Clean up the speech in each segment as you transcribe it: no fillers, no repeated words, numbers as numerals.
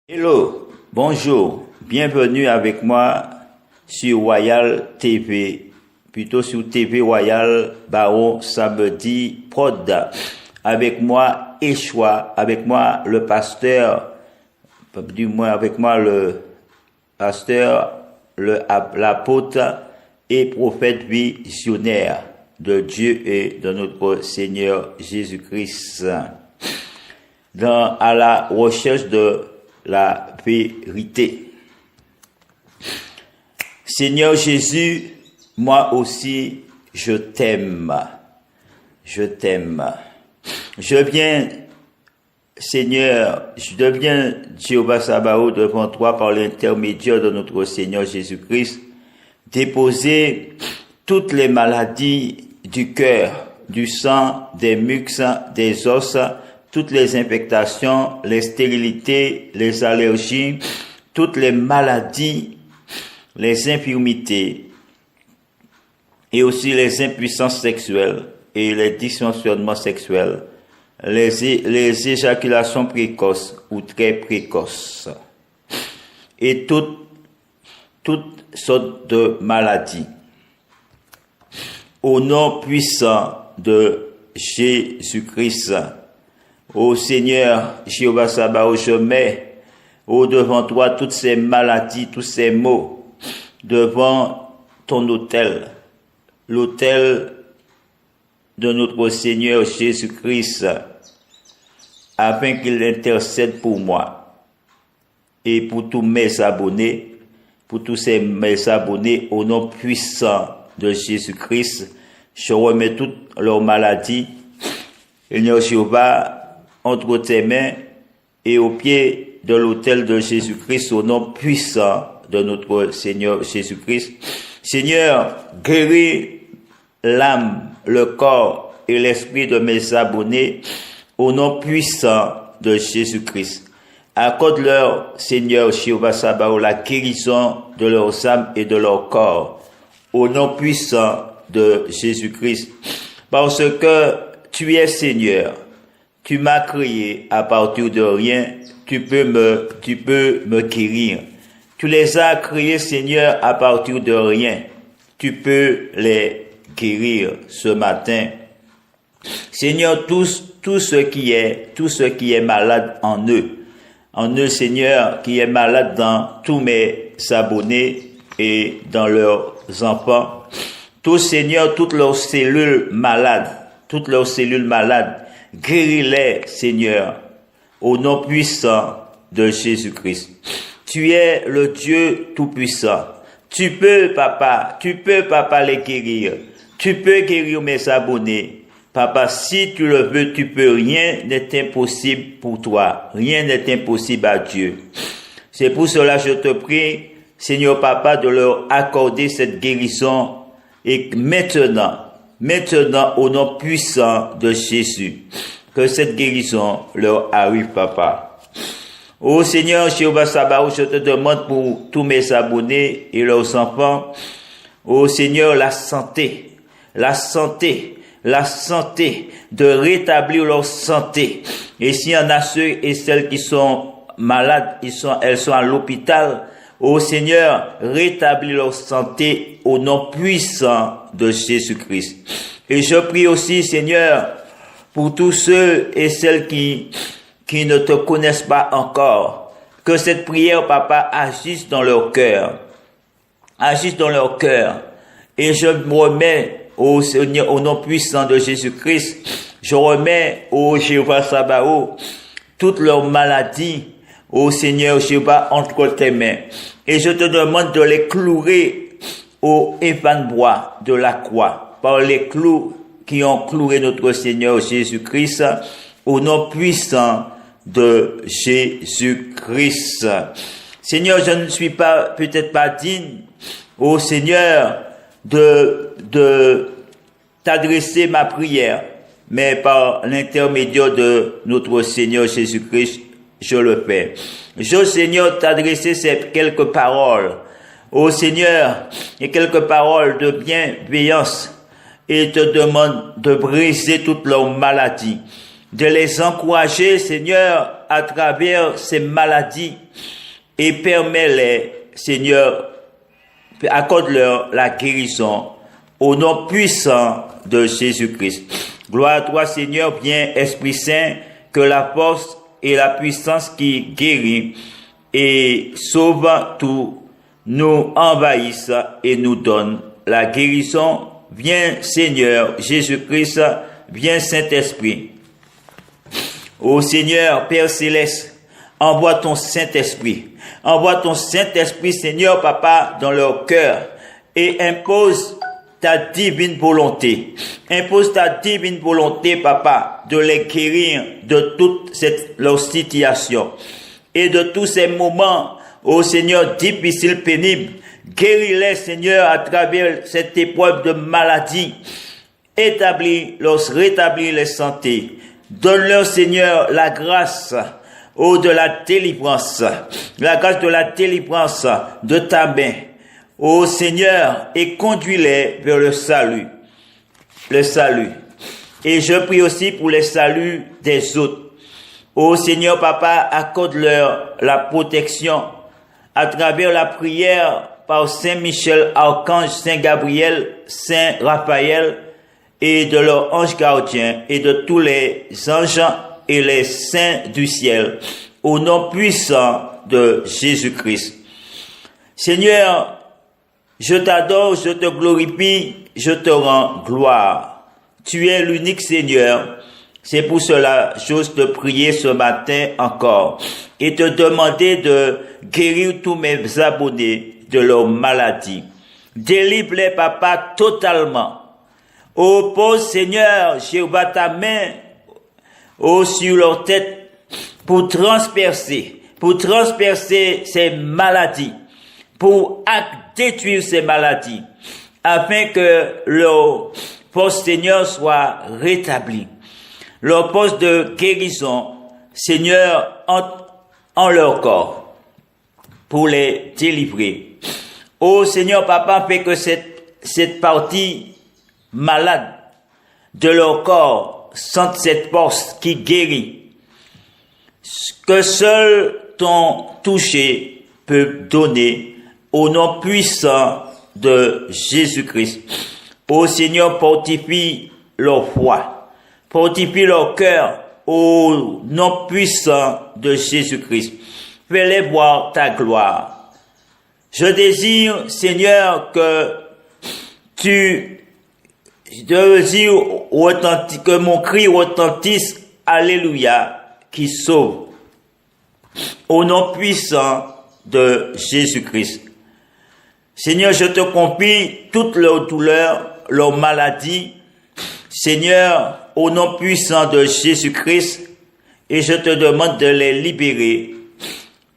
Hello, bonjour, bienvenue avec moi sur Royal TV, plutôt sur TV Royal Baron Samedi Prod. Avec moi, Échoua, avec moi le pasteur, du moins avec moi le pasteur, l'apôtre et prophète visionnaire de Dieu et de notre Seigneur Jésus-Christ, à la recherche de la vérité. Seigneur Jésus, moi aussi, je t'aime. Je t'aime. Je viens, Seigneur, je viens, Jéhovah Sabaoth, devant toi par l'intermédiaire de notre Seigneur Jésus-Christ, déposer toutes les maladies du cœur, du sang, des muques, des os, toutes les infectations, les stérilités, les allergies, toutes les maladies, les infirmités et aussi les impuissances sexuelles et les dysfonctionnements sexuels, les éjaculations précoces ou très précoces et toutes sortes de maladies. Au nom puissant de Jésus-Christ, ô Seigneur, Jéhovah Sabaoth, je mets devant toi toutes ces maladies, tous ces maux, devant ton autel, l'autel de notre Seigneur Jésus-Christ, afin qu'il intercède pour moi et pour tous mes abonnés, mes abonnés, au nom puissant de Jésus-Christ. Je remets toutes leurs maladies, Seigneur Jéhovah, entre tes mains et au pied de l'autel de Jésus-Christ, au nom puissant de notre Seigneur Jésus-Christ. Seigneur, guéris l'âme, le corps et l'esprit de mes abonnés au nom puissant de Jésus-Christ. Accorde-leur, Seigneur Jéhovah Sabaoth, la guérison de leurs âmes et de leur corps au nom puissant de Jésus-Christ. Parce que tu es Seigneur. Tu m'as créé à partir de rien, tu peux me guérir. Tu les as créés, Seigneur, à partir de rien. Tu peux les guérir ce matin. Seigneur, tout ce qui est malade en eux, Seigneur, qui est malade dans tous mes abonnés et dans leurs enfants, Seigneur, toutes leurs cellules malades, guéris-les, Seigneur, au nom puissant de Jésus-Christ. Tu es le Dieu tout-puissant. Tu peux, Papa, les guérir. Tu peux guérir mes abonnés. Papa, si tu le veux, tu peux. Rien n'est impossible pour toi. Rien n'est impossible à Dieu. C'est pour cela que je te prie, Seigneur Papa, de leur accorder cette guérison. Et maintenant, au nom puissant de Jésus, que cette guérison leur arrive, Papa. Ô Seigneur, Jéhovah Sabaoth, je te demande pour tous mes abonnés et leurs enfants, ô Seigneur, la santé, de rétablir leur santé. Et s'il y en a ceux et celles qui sont malades, elles sont à l'hôpital, ô Seigneur, rétablis leur santé au nom puissant de Jésus-Christ. Et je prie aussi, Seigneur, pour tous ceux et celles qui ne te connaissent pas encore, que cette prière, Papa, agisse dans leur cœur. Et je me remets, ô Seigneur, au nom puissant de Jésus-Christ, je remets, ô Jéhovah Sabaoth, toutes leurs maladies, ô Seigneur Jéhovah, entre tes mains. Et je te demande de les clouer au éventail de la croix, par les clous qui ont cloué notre Seigneur Jésus-Christ, au nom puissant de Jésus-Christ. Seigneur, je ne suis peut-être pas digne, ô Seigneur, de t'adresser ma prière, mais par l'intermédiaire de notre Seigneur Jésus-Christ, je le fais. Je, Seigneur, t'adresser ces quelques paroles. Ô Seigneur, et quelques paroles de bienveillance, et te demande de briser toutes leurs maladies, de les encourager, Seigneur, à travers ces maladies et permets-les, Seigneur, accorde-leur la guérison au nom puissant de Jésus-Christ. Gloire à toi, Seigneur, viens, Esprit Saint, que la force et la puissance qui guérit et sauve tout nous envahissent et nous donnent la guérison. Viens, Seigneur, Jésus-Christ, viens, Saint-Esprit. Ô Seigneur, Père Céleste, envoie ton Saint-Esprit. Envoie ton Saint-Esprit, Seigneur, Papa, dans leur cœur et impose ta divine volonté. Impose ta divine volonté, Papa, de les guérir de toute leur situation et de tous ces moments, ô Seigneur, difficiles, pénibles. Guéris-les, Seigneur, à travers cette épreuve de maladie. Rétablis les santé. Donne-leur, Seigneur, la grâce, de la délivrance de ta main, ô Seigneur, et conduis-les vers le salut. Et je prie aussi pour les saluts des autres. Ô Seigneur, Papa, accorde-leur la protection à travers la prière par Saint Michel, Archange, Saint Gabriel, Saint Raphaël, et de leurs anges gardiens et de tous les anges et les saints du ciel, au nom puissant de Jésus-Christ. Seigneur, je t'adore, je te glorifie, je te rends gloire. Tu es l'unique Seigneur. C'est pour cela, j'ose te prier ce matin encore et te demander de guérir tous mes abonnés de leur maladie. Délivre-les, Papa, totalement. Ô pose, Seigneur, Jéhovah, ta main, sur leur tête, pour transpercer ces maladies, pour détruire ces maladies, afin que leur poste, Seigneur, soit rétabli. Leur poste de guérison, Seigneur, en leur corps, pour les délivrer. Ô Seigneur, Papa, fais que cette partie malade de leur corps sentent cette force qui guérit, que seul ton toucher peut donner au nom puissant de Jésus-Christ. Ô Seigneur, fortifie leur foi, fortifie leur cœur au nom puissant de Jésus-Christ. Fais-les voir ta gloire. Je désire, Seigneur, que que mon cri retentisse, Alléluia, qui sauve. Au nom puissant de Jésus-Christ. Seigneur, je te confie toutes leurs douleurs, leurs maladies. Seigneur, au nom puissant de Jésus-Christ, et je te demande de les libérer.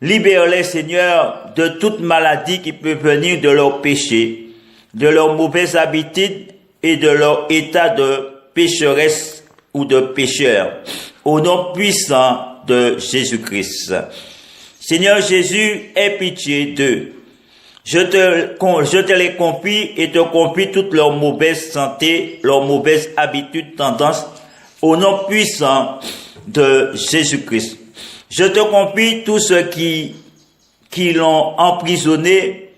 Libère-les, Seigneur, de toute maladie qui peut venir de leurs péchés, de leurs mauvaises habitudes et de leur état de pécheresse ou de pécheur. Au nom puissant de Jésus-Christ. Seigneur Jésus, aie pitié d'eux. Je te les confie et te confie toute leur mauvaise santé, leurs mauvaises habitudes, tendances, au nom puissant de Jésus-Christ. Je te confie tous ceux qui l'ont emprisonné,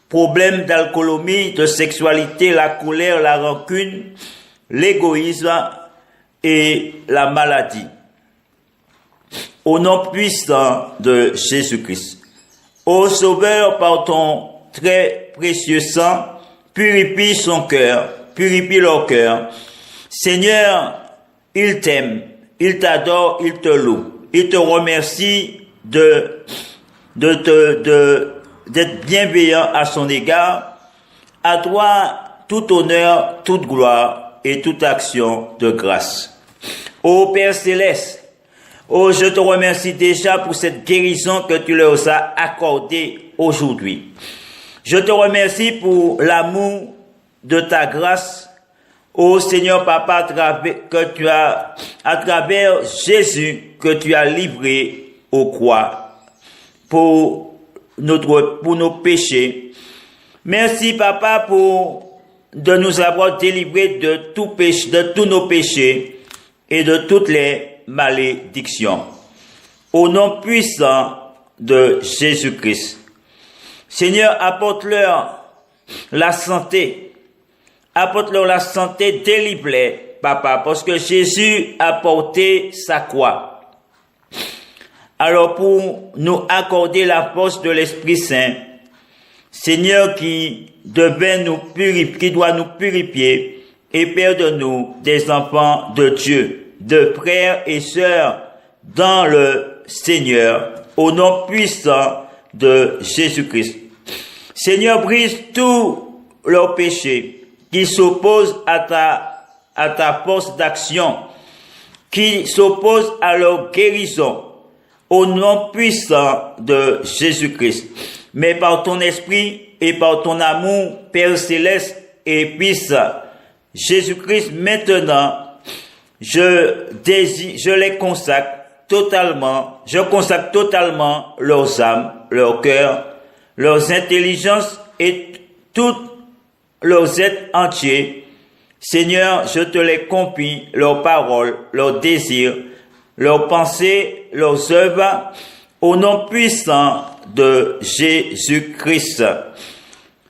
problèmes d'alcoolémie, de sexualité, la colère, la rancune, l'égoïsme et la maladie. Au nom puissant de Jésus-Christ. Ô Sauveur, par ton très précieux sang, purifie son cœur, purifie leur cœur. Seigneur, il t'aime, il t'adore, il te loue. Il te remercie d'être bienveillant à son égard. À toi, tout honneur, toute gloire et toute action de grâce. Ô Père Céleste, je te remercie déjà pour cette guérison que tu leur as accordée aujourd'hui. Je te remercie pour l'amour de ta grâce, ô Seigneur Papa, à travers Jésus que tu as livré aux croix pour nos péchés. Merci Papa de nous avoir délivrés de tous nos péchés et de toutes les malédictions. au nom puissant de Jésus-Christ. Seigneur, apporte-leur la santé. Apporte-leur la santé, délivre-les, Papa, parce que Jésus a porté sa croix. Alors pour nous accorder la force de l'Esprit Saint, Seigneur qui devait nous purifier, qui doit nous purifier et faire de nous des enfants de Dieu, de frères et sœurs dans le Seigneur, au nom puissant de Jésus-Christ. Seigneur, brise tous leurs péchés qui s'opposent à ta force d'action, qui s'opposent à leur guérison, au nom puissant de Jésus-Christ. Mais par ton esprit et par ton amour, Père céleste et Fils, Jésus-Christ, maintenant, je les consacre totalement, je consacre totalement leurs âmes, leurs cœurs, leurs intelligences et tout leurs êtres entiers. Seigneur, je te les confie, leurs paroles, leurs désirs, leurs pensées, leurs œuvres, au nom puissant de Jésus-Christ.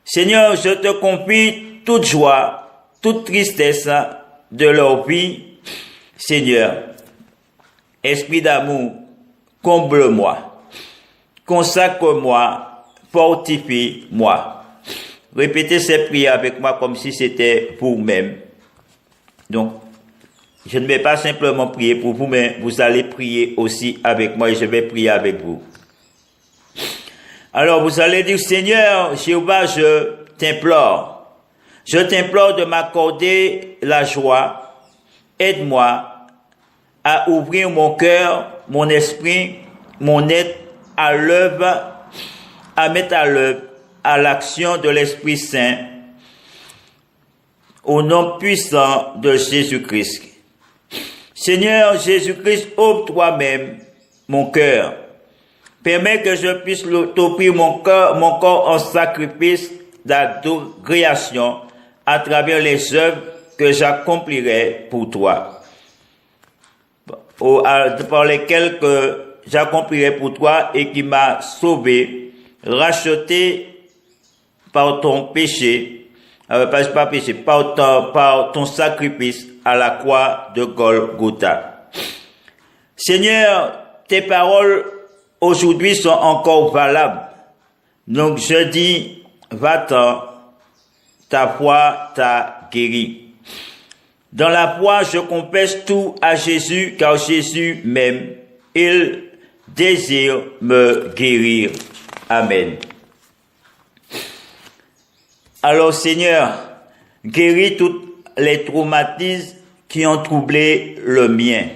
Seigneur, je te confie toute joie, toute tristesse de leur vie. Seigneur, Esprit d'amour, comble-moi, consacre-moi, fortifie-moi. Répétez ces prières avec moi comme si c'était vous-même. Donc, je ne vais pas simplement prier pour vous, mais vous allez prier aussi avec moi et je vais prier avec vous. Alors, vous allez dire, Seigneur, Jéhovah, je t'implore de m'accorder la joie. Aide-moi à ouvrir mon cœur, mon esprit, mon être à l'œuvre, à mettre à l'œuvre, à l'action de l'Esprit Saint, au nom puissant de Jésus-Christ. Seigneur Jésus-Christ, ouvre toi-même mon cœur. Permets que je puisse t'offrir mon corps en sacrifice d'adoration à travers les œuvres que j'accomplirai pour toi, par lesquelles que j'accomplirai pour toi et qui m'a sauvé, racheté par ton péché, par ton sacrifice à la croix de Golgotha. Seigneur, tes paroles aujourd'hui sont encore valables. Donc je dis, va-t'en, ta foi t'a guéri. Dans la foi, je confesse tout à Jésus, car Jésus m'aime. Il désire me guérir. Amen. Alors Seigneur, guéris tous les traumatismes qui ont troublé le mien.